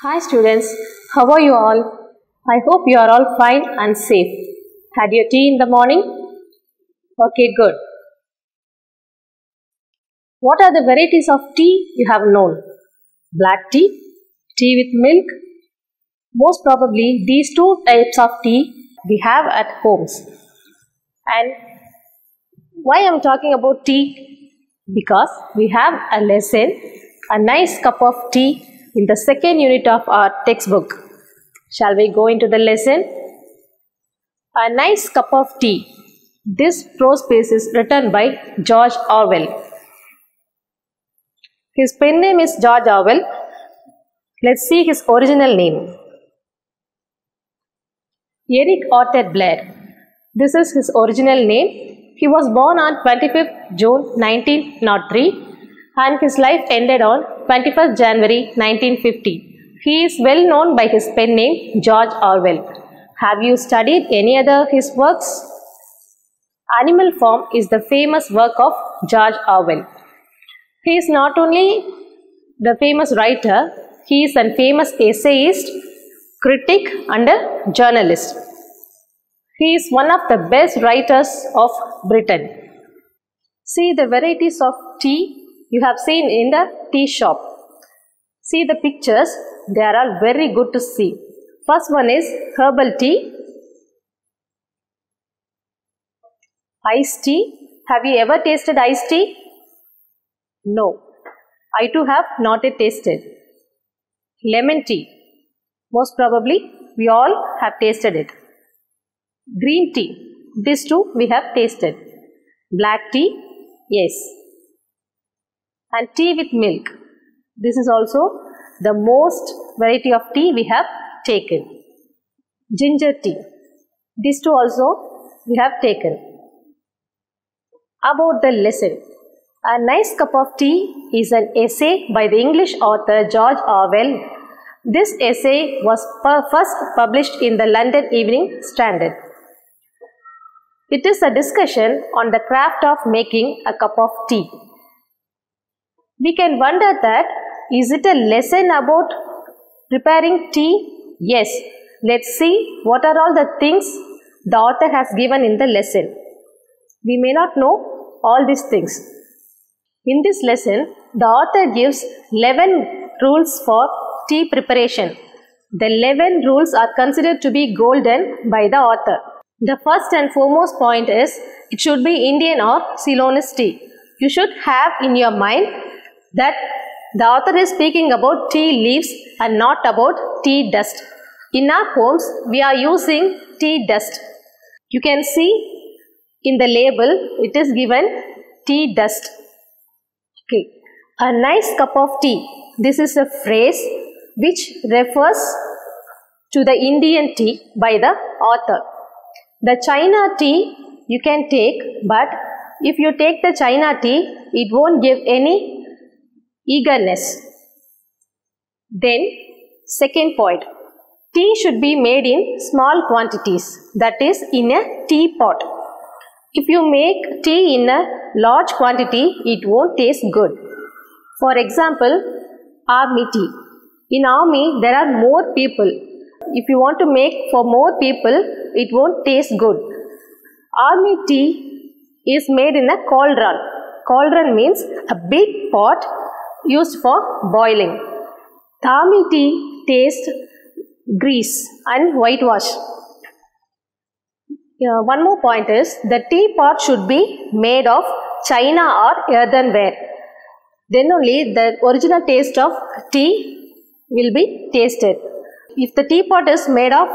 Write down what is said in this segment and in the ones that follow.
Hi students, how are you all? I hope you are all fine and safe. Had your tea in the morning? Okay, good. What are the varieties of tea you have known? Black tea, tea with milk. Most probably these two types of tea we have at homes. And why I am talking about tea? Because we have a lesson, a nice cup of tea in the second unit of our textbook. Shall we go into the lesson? A nice cup of tea. This prose piece is written by George Orwell. His pen name is George Orwell. Let's see his original name. Eric Arthur Blair. This is his original name. He was born on 25th June 1903 and his life ended on 21st January 1950. He is well known by his pen name George Orwell. Have you studied any other his works? Animal Farm is the famous work of George Orwell. He is not only the famous writer, he is a famous essayist, critic and a journalist. He is one of the best writers of Britain. See the varieties of tea you have seen in the tea shop. See the pictures, they are all very good to see. First one is herbal tea, iced tea. Have you ever tasted iced tea? No, I too have not yet tasted. Lemon tea, most probably we all have tasted it. Green tea, this too we have tasted. Black tea, yes. And tea with milk. This is also the most variety of tea we have taken. Ginger tea. This too also we have taken. About the lesson. A Nice Cup of Tea is an essay by the English author George Orwell. This essay was first published in the London Evening Standard. It is a discussion on the craft of making a cup of tea. We can wonder that, is it a lesson about preparing tea? Yes. Let's see what are all the things the author has given in the lesson. We may not know all these things. In this lesson, the author gives 11 rules for tea preparation. The 11 rules are considered to be golden by the author. The first and foremost point is, it should be Indian or Ceylonese tea. You should have in your mind that the author is speaking about tea leaves and not about tea dust. In our homes, we are using tea dust. You can see in the label, it is given tea dust. Okay. A nice cup of tea. This is a phrase which refers to the Indian tea by the author. The China tea you can take, but if you take the China tea, it won't give any eagerness. Then, second point, tea should be made in small quantities, that is in a teapot. If you make tea in a large quantity, it won't taste good. For example, army tea. In army, there are more people. If you want to make for more people, it won't taste good. Army tea is made in a cauldron. Cauldron means a big pot used for boiling. The army tea tastes grease and whitewash. One more point is, the teapot should be made of china or earthenware. Then only the original taste of tea will be tasted. If the teapot is made of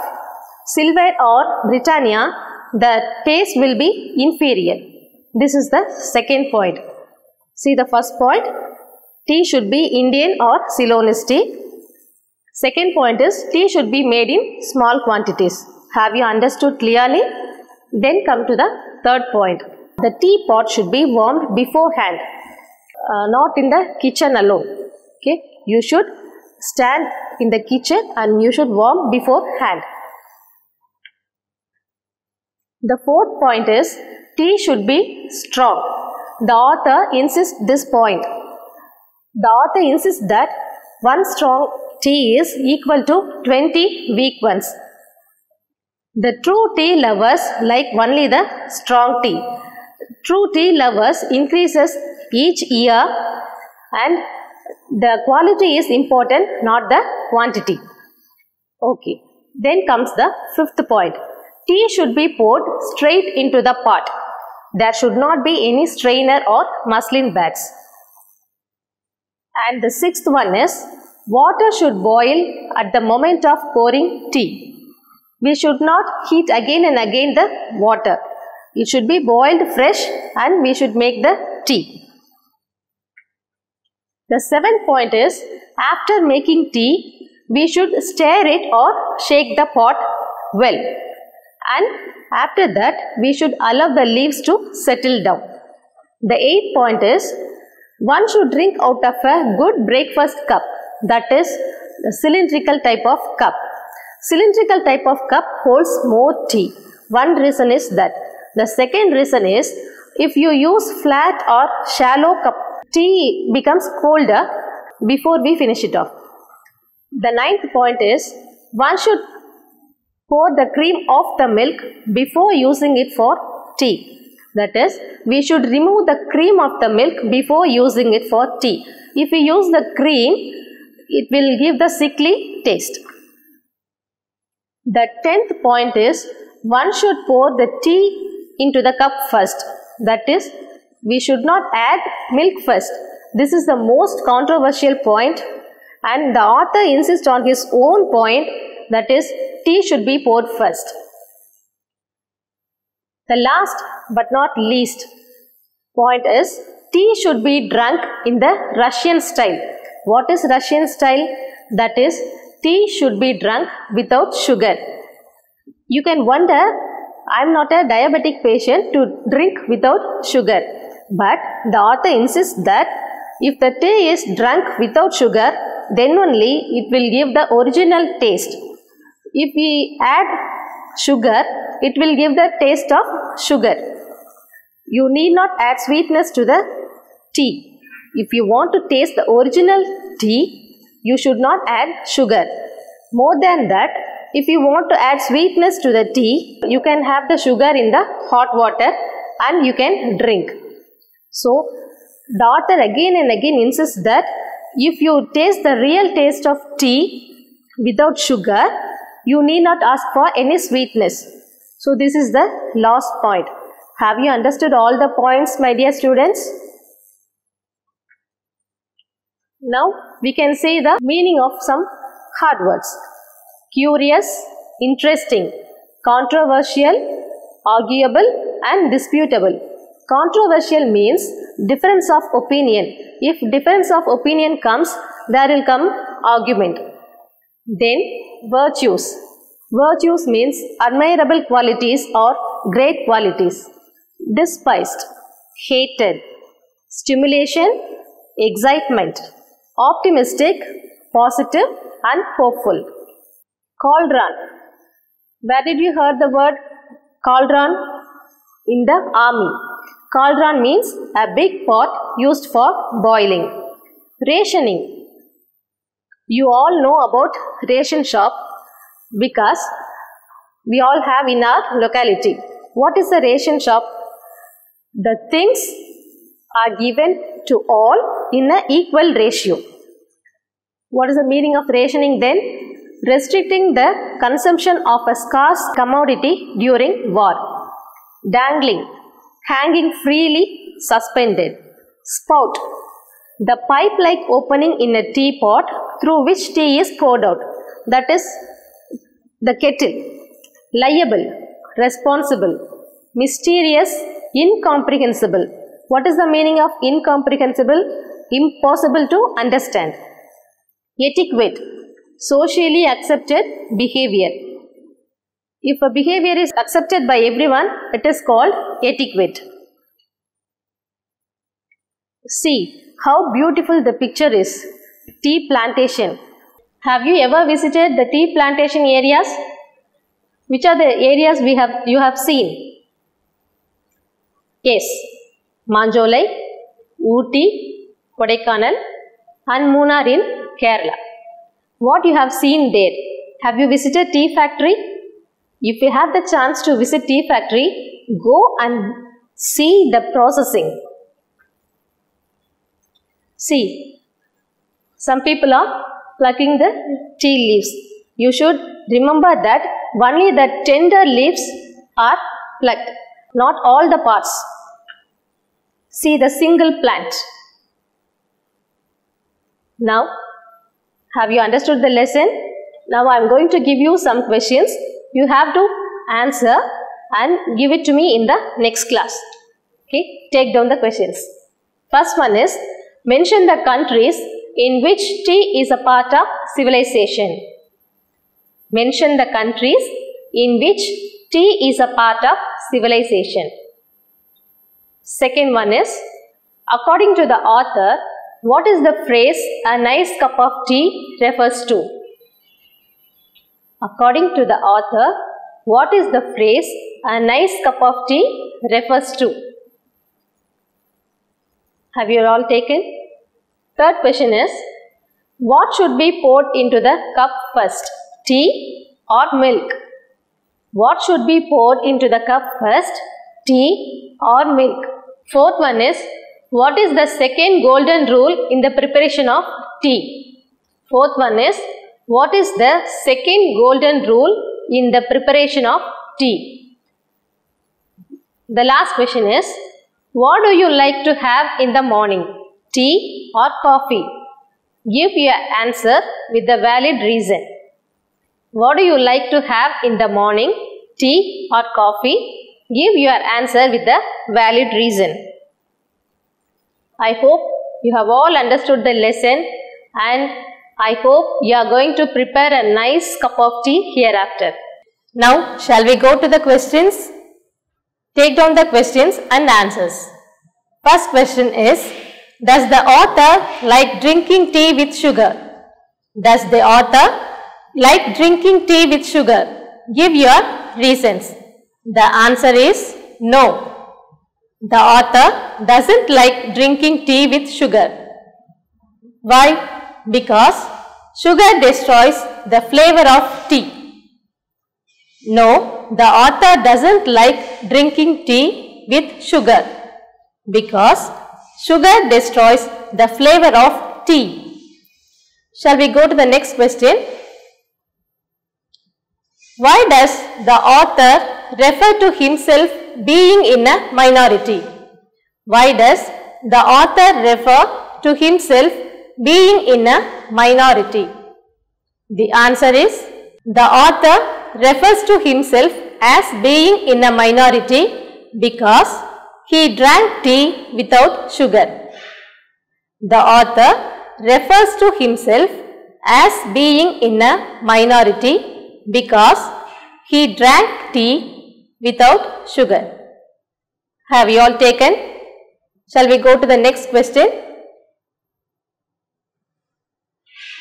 silver or Britannia, the taste will be inferior. This is the second point. See the first point, tea should be Indian or Ceylonese tea. Second point is, tea should be made in small quantities. Have you understood clearly? Then come to the third point. The teapot should be warmed beforehand, not in the kitchen alone. Okay, you should stand in the kitchen and you should warm beforehand. The fourth point is, tea should be strong. The author insists this point. The author insists that one strong tea is equal to 20 weak ones. The true tea lovers like only the strong tea. True tea lovers increases each year, and the quality is important, not the quantity. Okay. Then comes the fifth point. Tea should be poured straight into the pot. There should not be any strainer or muslin bags. And the sixth one is, water should boil at the moment of pouring tea. We should not heat again and again the water. It should be boiled fresh and we should make the tea. The seventh point is, after making tea, we should stir it or shake the pot well. And after that, we should allow the leaves to settle down. The eighth point is, one should drink out of a good breakfast cup, that is the cylindrical type of cup. Cylindrical type of cup holds more tea. One reason is that. The second reason is, if you use flat or shallow cup, tea becomes colder before we finish it off. The ninth point is, one should pour the cream off the milk before using it for tea. That is, we should remove the cream of the milk before using it for tea. If we use the cream, it will give the sickly taste. The 10th point is, one should pour the tea into the cup first. That is, we should not add milk first. This is the most controversial point, and the author insists on his own point, that is, tea should be poured first. The last but not least point is, tea should be drunk in the Russian style. What is Russian style? That is, tea should be drunk without sugar. You can wonder, I am not a diabetic patient to drink without sugar. But the author insists that if the tea is drunk without sugar, then only it will give the original taste. If we add sugar, it will give the taste of sugar. You need not add sweetness to the tea. If you want to taste the original tea, you should not add sugar. More than that, if you want to add sweetness to the tea, you can have the sugar in the hot water and you can drink. So, the author again and again insists that if you taste the real taste of tea without sugar, you need not ask for any sweetness. So, this is the last point. Have you understood all the points, my dear students? Now, we can say the meaning of some hard words. Curious, interesting, controversial, arguable and disputable. Controversial means difference of opinion. If difference of opinion comes, there will come argument. Then virtues. Virtues means admirable qualities or great qualities. Despised, hated, stimulation, excitement, optimistic, positive and hopeful. Cauldron. Where did you hear the word cauldron? In the army. Cauldron means a big pot used for boiling. Rationing. You all know about ration shop because we all have in our locality. What is a ration shop? The things are given to all in an equal ratio. What is the meaning of rationing then? Restricting the consumption of a scarce commodity during war. Dangling. Hanging freely, suspended. Spout. The pipe-like opening in a teapot through which tea is poured out. That is the kettle. Liable. Responsible. Mysterious. Incomprehensible. What is the meaning of incomprehensible? Impossible to understand. Etiquette. Socially accepted behavior. If a behavior is accepted by everyone, it is called etiquette. See how beautiful the picture is. Tea plantation. Have you ever visited the tea plantation areas? Which are the areas you have seen? Yes, Manjolai, Ooty, Kodaikanal and Munnar in Kerala. What you have seen there? Have you visited tea factory? If you have the chance to visit tea factory, go and see the processing. See, some people are plucking the tea leaves. You should remember that only the tender leaves are plucked, not all the parts. See the single plant. Now, have you understood the lesson? Now I am going to give you some questions. You have to answer and give it to me in the next class. Okay, take down the questions. First one is, mention the countries in which tea is a part of civilization. Mention the countries in which tea is a part of civilization. Second one is, according to the author, what is the phrase "a nice cup of tea" refers to? According to the author, what is the phrase "a nice cup of tea" refers to? Have you all taken? Third question is, what should be poured into the cup first, tea or milk? What should be poured into the cup first, tea or milk? Fourth one is, what is the second golden rule in the preparation of tea? Fourth one is, what is the second golden rule in the preparation of tea? The last question is, what do you like to have in the morning, tea or coffee? Give your answer with the valid reason. What do you like to have in the morning, tea or coffee? Give your answer with the valid reason. I hope you have all understood the lesson, and I hope you are going to prepare a nice cup of tea hereafter. Now, shall we go to the questions? Take down the questions and answers. First question is, does the author like drinking tea with sugar? Does the author like drinking tea with sugar? Give your reasons. The answer is no. The author doesn't like drinking tea with sugar. Why? Because sugar destroys the flavor of tea. No, the author doesn't like drinking tea with sugar because sugar destroys the flavor of tea. Shall we go to the next question? Why does the author refer to himself being in a minority? Why does the author refer to himself being in a minority? The answer is, the author refers to himself as being in a minority because he drank tea without sugar. The author refers to himself as being in a minority because he drank tea without sugar. Have you all taken? Shall we go to the next question?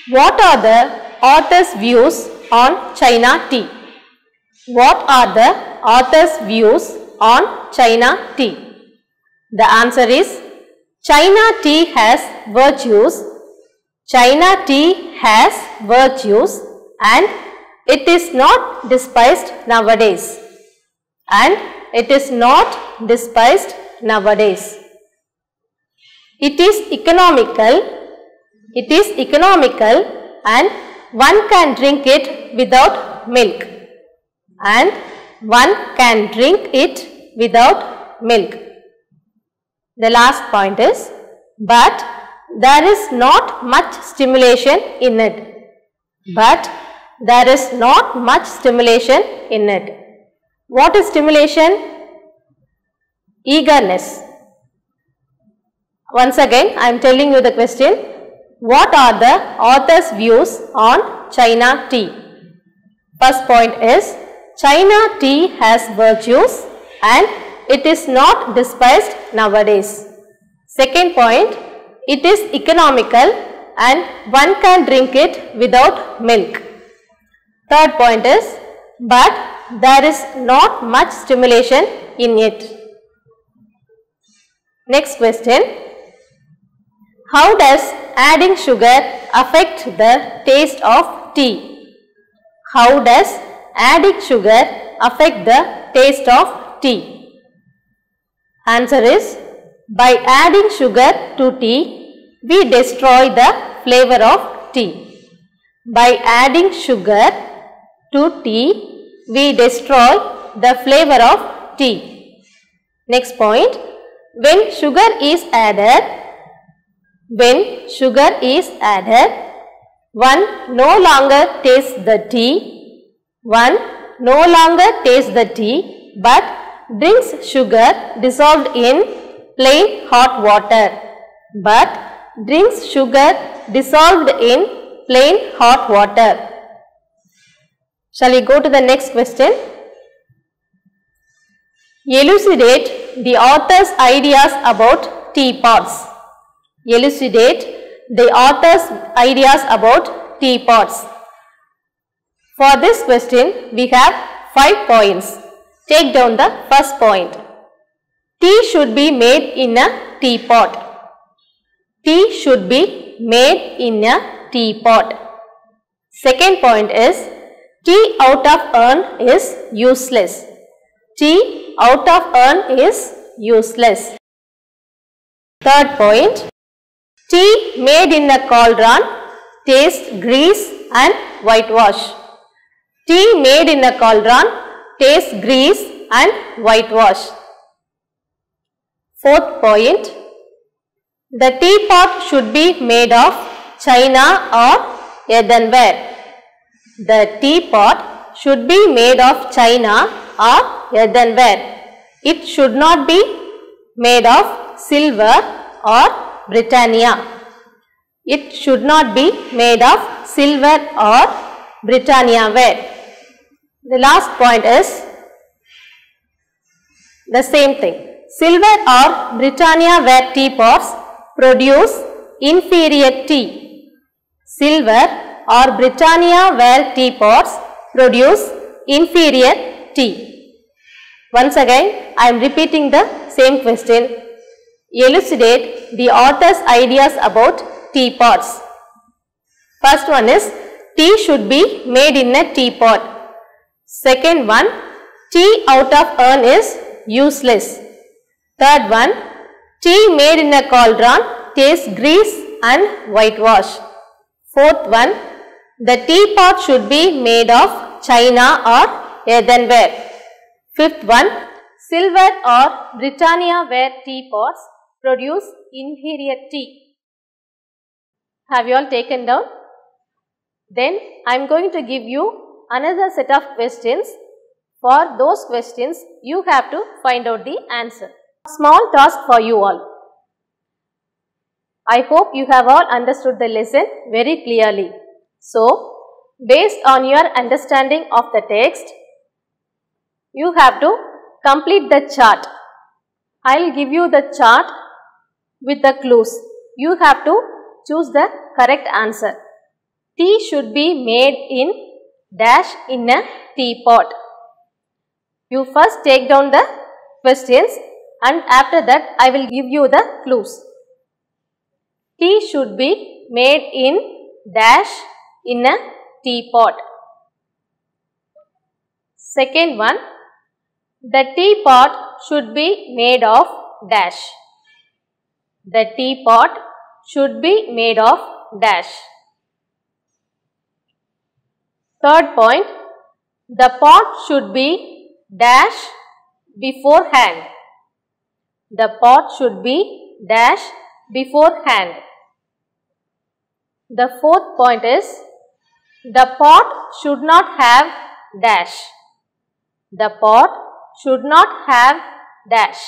What are the author's views on China tea? What are the author's views on China tea? The answer is, China tea has virtues. China tea has virtues and it is not despised nowadays. And it is not despised nowadays. It is economical. It is economical and one can drink it without milk. And one can drink it without milk. The last point is, but there is not much stimulation in it. But there is not much stimulation in it. What is stimulation? Eagerness. Once again, I am telling you the question. What are the author's views on China tea? First point is, China tea has virtues and it is not despised nowadays. Second point, it is economical and one can drink it without milk. Third point is, but there is not much stimulation in it. Next question, How does adding sugar affect the taste of tea? How does adding sugar affect the taste of tea? Answer is, by adding sugar to tea, we destroy the flavor of tea. By adding sugar to tea, we destroy the flavor of tea. Next point, when sugar is added, one no longer tastes the tea, but drinks sugar dissolved in plain hot water. Shall we go to the next question? Elucidate the author's ideas about teapots. For this question, we have 5 points. Take down the first point. Tea should be made in a teapot. Second point is, tea out of urn is useless. Third point, tea made in a cauldron tastes grease and whitewash. Fourth point, the teapot should be made of china or earthenware. It should not be made of silver or Britannia. Ware. The last point is the same thing. Silver or Britannia ware teapots produce inferior tea. Once again, I am repeating the same question. Elucidate the author's ideas about teapots. First one is, tea should be made in a teapot. Second one, tea out of urn is useless. Third one, tea made in a cauldron tastes grease and whitewash. Fourth one, the teapot should be made of china or earthenware. Fifth one, silver or Britannia ware teapots produce inferior tea. Have you all taken down? Then I am going to give you another set of questions. For those questions, you have to find out the answer. Small task for you all. I hope you have all understood the lesson very clearly. So, based on your understanding of the text, you have to complete the chart. I will give you the chart with the clues. You have to choose the correct answer. Tea should be made in dash in a teapot. You first take down the questions and after that I will give you the clues. Tea should be made in dash in a teapot. Second one, the teapot should be made of dash. The teapot should be made of dash. Third point, the pot should be dash beforehand. The pot should be dash beforehand. The fourth point is, the pot should not have dash. The pot should not have dash.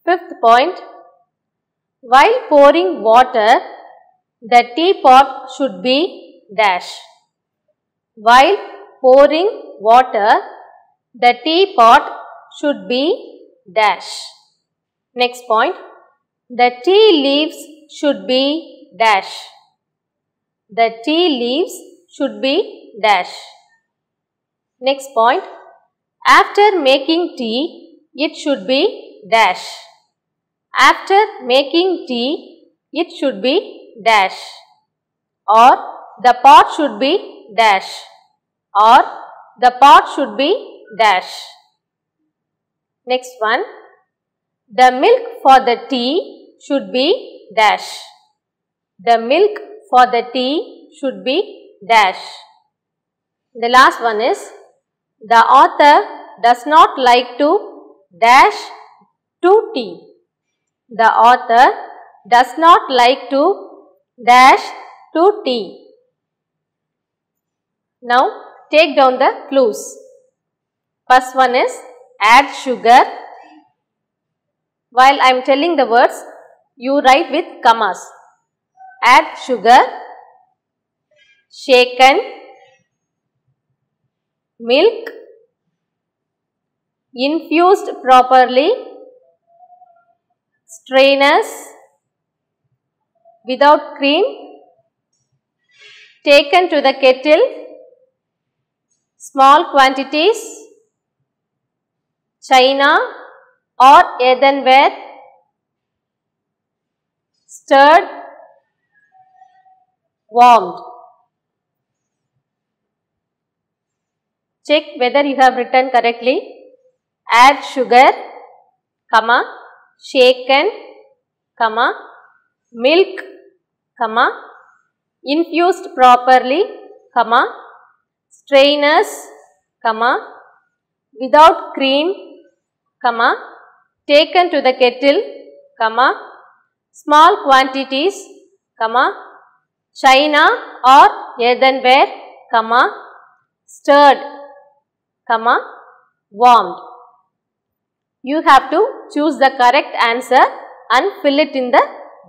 Fifth point, while pouring water, the teapot should be dash. While pouring water, the teapot should be dash. Next point, the tea leaves should be dash. The tea leaves should be dash. Next point, after making tea, it should be dash. After making tea, it should be dash, or the pot should be dash, or the pot should be dash. Next one, the milk for the tea should be dash. The milk for the tea should be dash. The last one is, the author does not like to dash to tea. The author does not like to dash to tea. Now take down the clues. First one is add sugar. While I am telling the words, you write with commas. Add sugar, shaken, milk, infused properly, strainers, without cream, taken to the kettle, small quantities, china or earthenware, stirred, warmed. Check whether you have written correctly. Add sugar, comma, shaken, comma, milk, comma, infused properly, comma, strainers, comma, without cream, comma, taken to the kettle, comma, small quantities, comma, china or earthenware, comma, stirred, comma, warmed. You have to choose the correct answer and fill it in the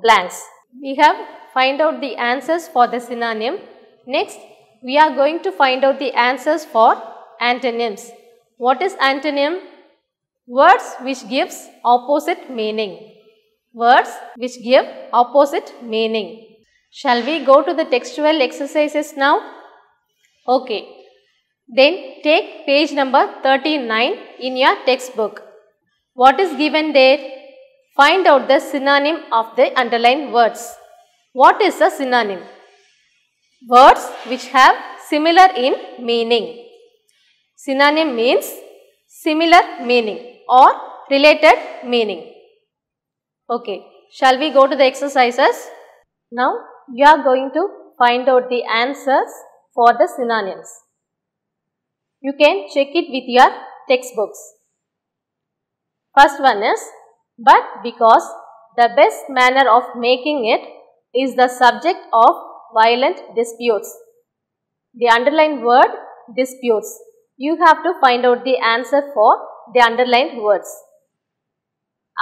blanks. We have find out the answers for the synonym. Next, we are going to find out the answers for antonyms. What is antonym? Words which gives opposite meaning. Words which give opposite meaning. Shall we go to the textual exercises now? Okay. Then take page number 39 in your textbook. What is given there? Find out the synonym of the underlined words. What is a synonym? Words which have similar in meaning. Synonym means similar meaning or related meaning. Okay, shall we go to the exercises? Now, you are going to find out the answers for the synonyms. You can check it with your textbooks. First one is, but because the best manner of making it is the subject of violent disputes. The underlined word disputes. You have to find out the answer for the underlined words.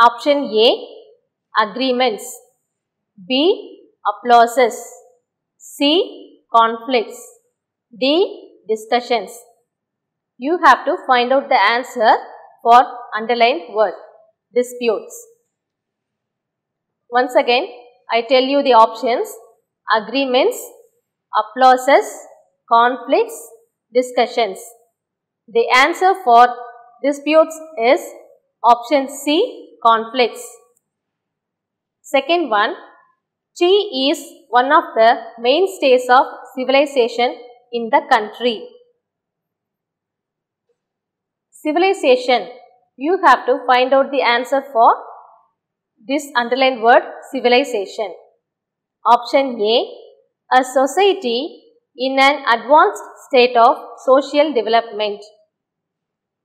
Option A, agreements. B, applauses. C, conflicts. D, discussions. You have to find out the answer for underlined word, disputes. Once again, I tell you the options: agreements, applauses, conflicts, discussions. The answer for disputes is option C, conflicts. Second one, tea is one of the mainstays of civilization in the country. Civilization. You have to find out the answer for this underlined word, civilization. Option A, a society in an advanced state of social development.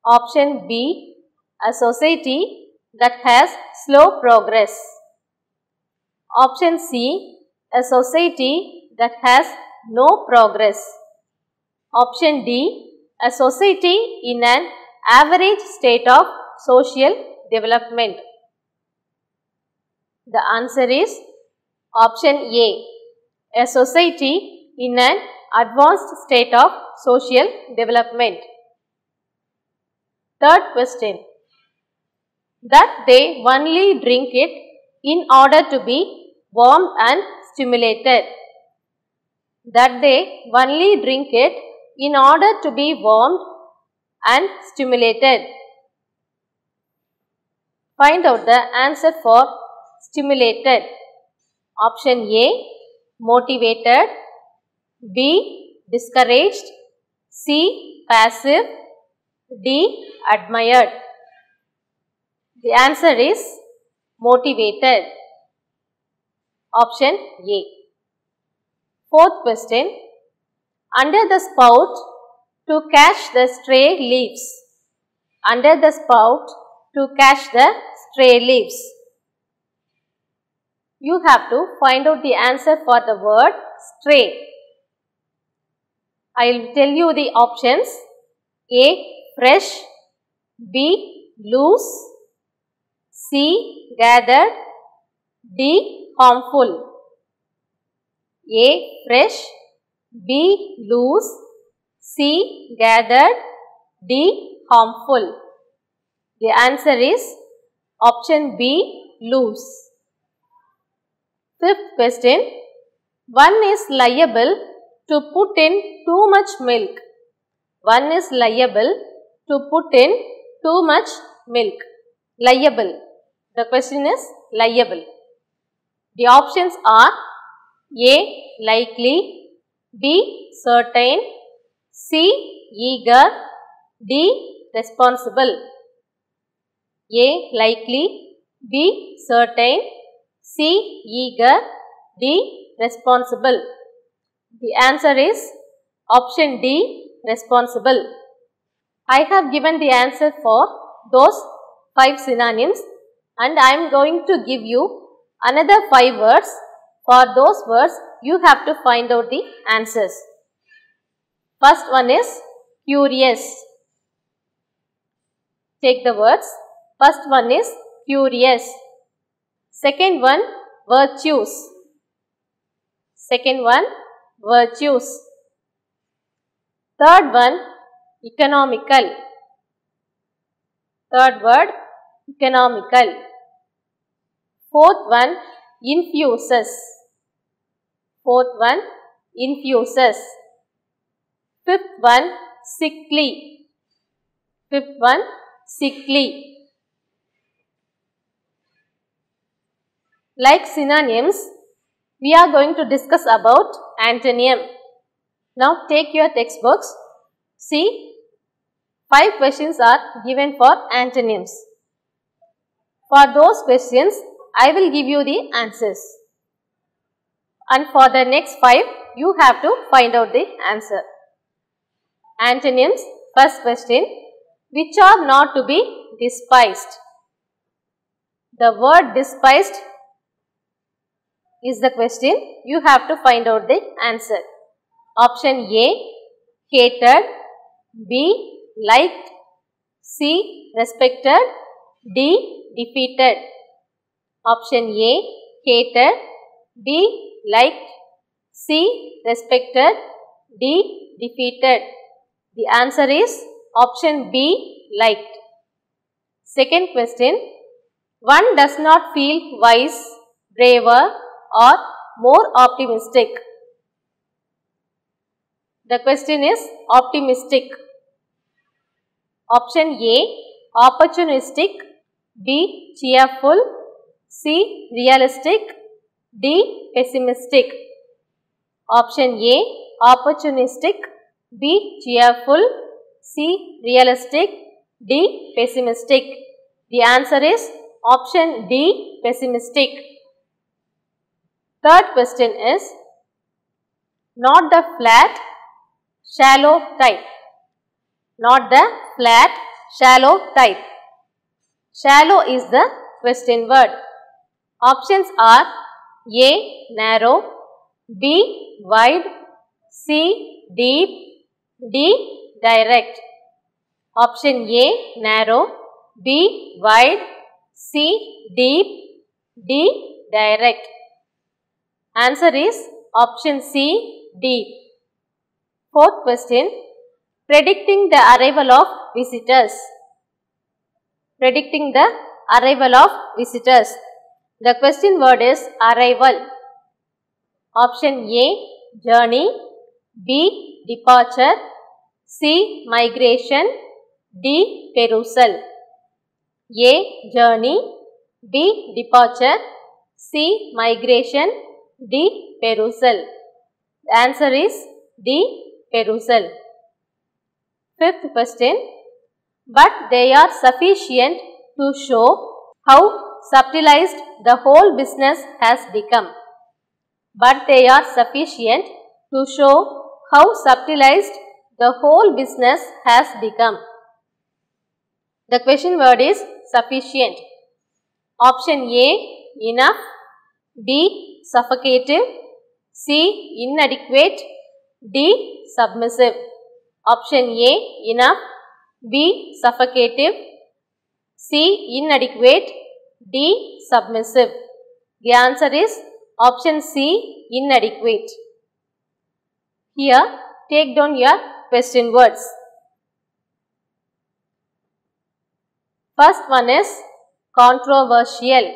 Option B, a society that has slow progress. Option C, a society that has no progress. Option D, a society in an average state of social development. The answer is option A, a society in an advanced state of social development. Third question, that they only drink it in order to be warmed and stimulated. That they only drink it in order to be warmed and stimulated. Find out the answer for stimulated. Option A, motivated. B, discouraged. C, passive. D, admired. The answer is motivated. Option A. Fourth question. Under the spout to catch the stray leaves. Under the spout to catch the stray leaves. You have to find out the answer for the word stray. I will tell you the options. A, fresh. B, loose. C, gathered. D, harmful. A, fresh. B, loose. C, gathered. D, harmful. The answer is option B, loose. Fifth question. One is liable to put in too much milk. One is liable to put in too much milk. Liable. The question is liable. The options are A, likely. B, certain. C, eager. D, responsible. A, likely. B, certain. C, eager. D, responsible. The answer is option D, responsible. I have given the answer for those 5 synonyms and I am going to give you another 5 words. For those words, you have to find out the answers. First one is curious. Take the words. First one is curious. Second one, virtues. Second one, virtues. Third one, economical. Third word, economical. Fourth one, infuses. Fourth one, infuses. Fifth one, sickly. Fifth one, sickly. Like synonyms, we are going to discuss about antonym. Now take your textbooks. See, 5 questions are given for antonyms. For those questions, I will give you the answers. And for the next 5, you have to find out the answer. Antonyms, first question, which are not to be despised. The word despised is the question. You have to find out the answer. Option A, hated. B, liked. C, respected. D, defeated. Option A, hated. B, liked. C, respected. D, defeated. The answer is option B, liked. Second question. One does not feel wise, braver or more optimistic. The question is optimistic. Option A, opportunistic. B, cheerful. C, realistic. D, pessimistic. Option A, opportunistic. B, cheerful. C, realistic. D, pessimistic. The answer is option D, pessimistic. Third question is not the flat, shallow type. Not the flat, shallow type. Shallow is the question word. Options are A, narrow. B, wide. C, deep. D, direct. Option A, narrow. B, wide. C, deep. D, direct. Answer is option C, deep. Fourth question, predicting the arrival of visitors. Predicting the arrival of visitors. The question word is arrival. Option A, journey. B, departure. C, migration. D, perusal. A, journey. B, departure. C. Migration. D. Perusal. The answer is D. Perusal. Fifth question. But they are sufficient to show how subtilized the whole business has become. But they are sufficient to show how subtilized the whole business has become. The question word is sufficient. Option A, enough. B, suffocative. C, inadequate. D, submissive. Option A, enough. B, suffocative. C, inadequate. D, submissive. The answer is option C, inadequate. Here, take down your question words. First one is controversial.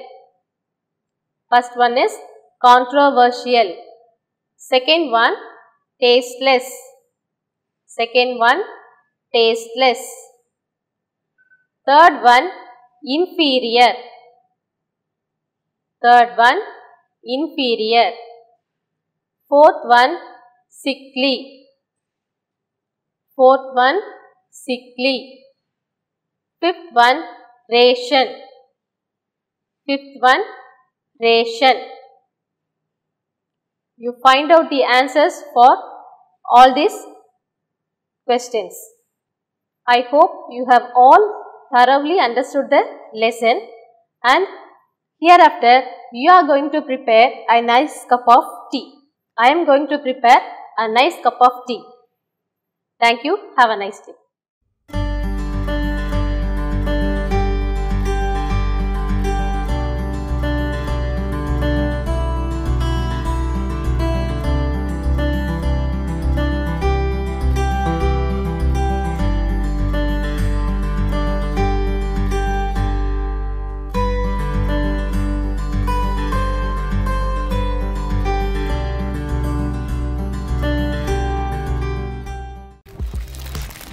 First one is controversial. Second one, tasteless. Second one, tasteless. Third one, inferior. Third one, inferior. Fourth one, sickly. Fourth one, sickly. Fifth one, ration. Fifth one, ration. You find out the answers for all these questions. I hope you have all thoroughly understood the lesson, and hereafter you are going to prepare a nice cup of tea. I am going to prepare a nice cup of tea. Thank you. Have a nice day.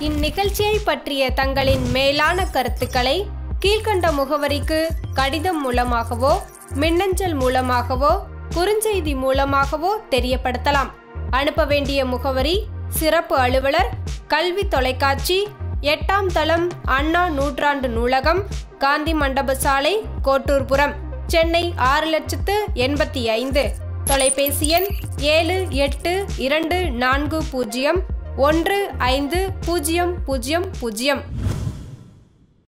இந்நிகழ்ச்சியை பற்றிய தங்களின் மேலான கருத்துக்களை கீழ்கண்ட முகவரிக்கு கடிதம் மூலமாகவோ மின்னஞ்சல் மூலமாகவோ குறுஞ்செய்தி மூலமாகவோ தெரியப்படுத்தலாம். அனுப்ப வேண்டிய முகவரி: சிறப்பு அலுவலர், கல்வி தொலைக்காட்சி, 8ஆம் தளம், அண்ணா நூற்றாண்டு நூலகம், காந்தி மண்டப சாலை, கோட்டூர்புரம், சென்னை 6,85,000. தொலைபேசி எண் 7824015000.